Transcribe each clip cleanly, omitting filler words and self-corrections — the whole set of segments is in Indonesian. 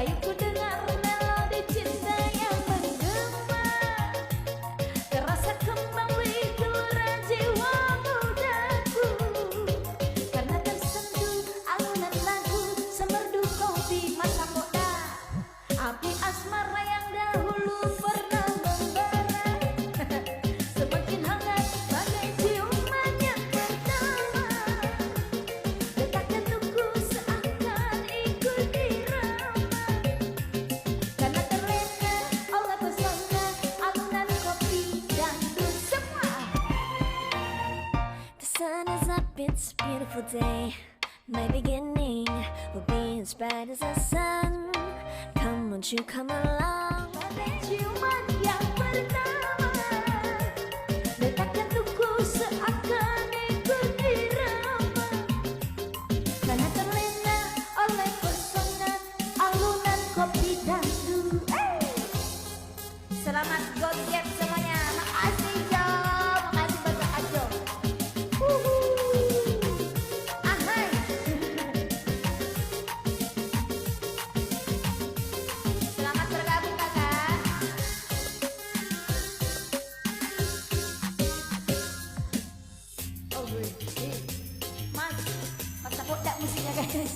Rayu ku dengar melodi cinta yang menggema, terasa kembali gelora jiwa mudaku, karena tersentuh alunan lagu semerdu kopi masa muda. Api asmara yang dahulu pernah membara semakin hangat bagai ciuman yang pertama. Detak jantungku seakan ikut irama, karena terlena oleh pesona alunan kopi dangdut semua. The sun is up, it's a beautiful day. My beginning will be as bright as the sun. Come, won't you come along? Bagai ciuman yang pertama, detak jantungku seakan ikut irama, karena terlena oleh pesona alunan kopi dangdut. Selamat gojek semuanya. Makasih Jo, makasih banyak Jo. Ahai. Selamat bergabung kakak. Oh Mas, masa bodak musiknya guys.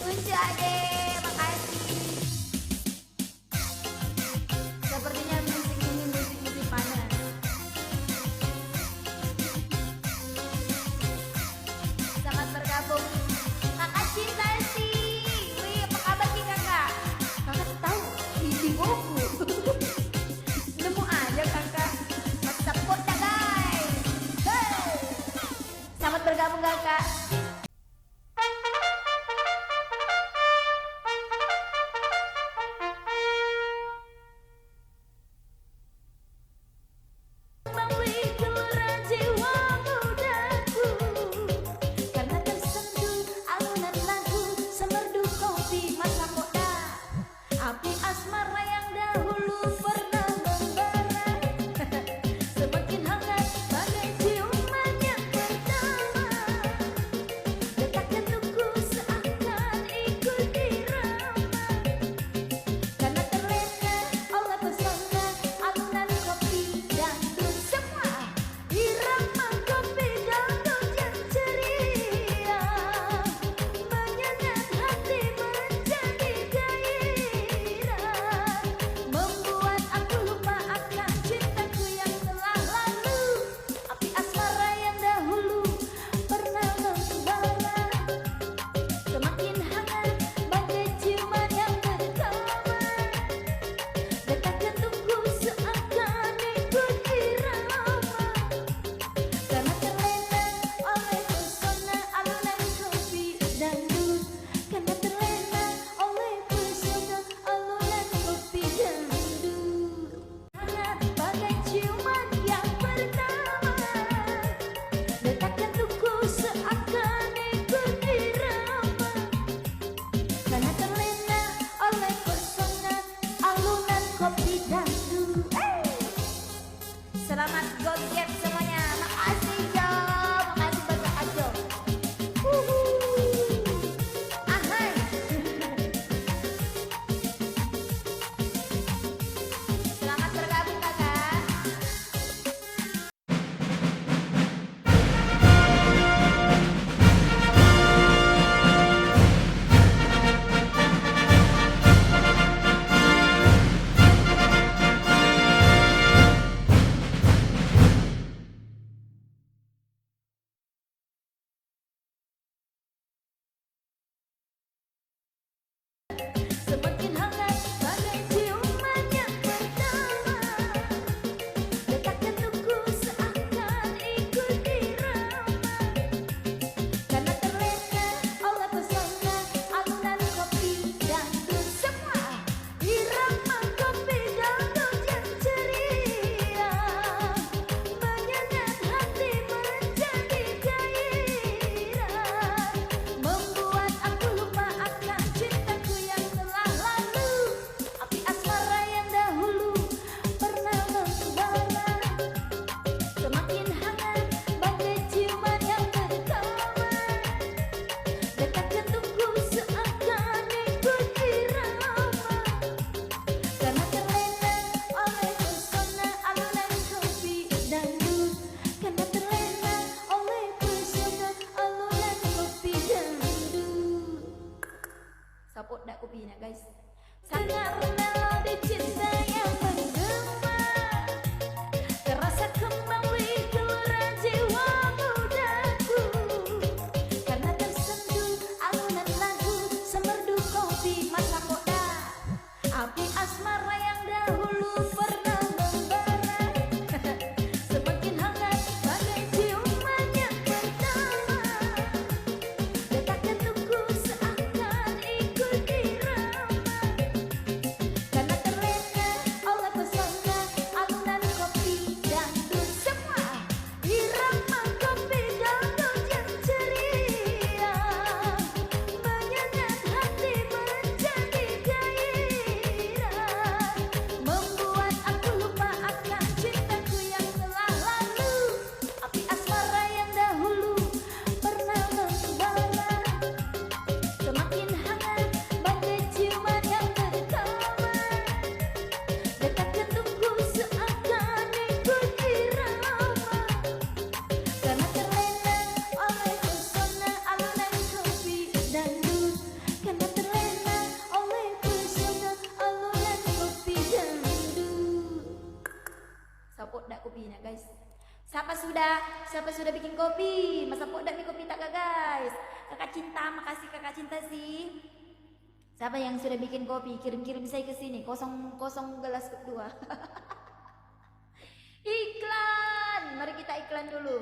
Unjuk deh, makasih. Sepertinya musik ini musik panas. Selamat bergabung kakak cinta sih. Wih, apa kabar nih kakak? Kakak tahu di buku. Nemu aja kakak. Masa bodak guys. Hey. Selamat bergabung kakak. Kembali gelora jiwa mudaku, karena tersentuh alunan lagu semerdu kopi masa muda. Api asmara yang dahulu pernah membara semakin hangat bagai ciuman yang pertama. Sapot dak kopinya guys. Sangat melodi cinta yang menggema, terasa kembali gelora jiwa mudaku, karena tersentuh alunan lagu semerdu kopi Mas Sapoda. Api asmara yang dahulu pernah membara semakin hangat bagai ciuman yang pertama. Detak jantungku seakan ikut irama, karena terlena oleh pesona alunan kopi dangdut. Semua irama kopi dangdut yang ceria menyengat hati menjadi gairah, membuat aku lupa akan cintaku yang telah lalu. Api asmara yang dahulu pernah membara semakin hangat bagai ciuman yang pertama. Detak jantungku seakan ikut irama, karena terlena oleh pesona alunan kopi dangdut. Karena terlena oleh pesona alunan kopi dangdut. Sapot dak kopinya guys. Siapa sudah bikin kopi? Mas sapot dak kopi tak guys? Kakak cinta, makasih kakak cinta sih. Siapa yang sudah bikin kopi? Kirim saya ke sini. Kosong gelas kedua. Iklan. Mari kita iklan dulu.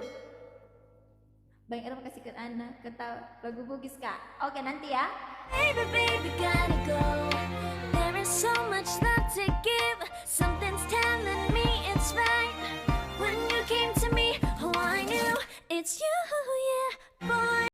Bang Erma kasih ke Ana, kata lagu Bugis Kak. Oke nanti ya. Baby, baby, gotta go.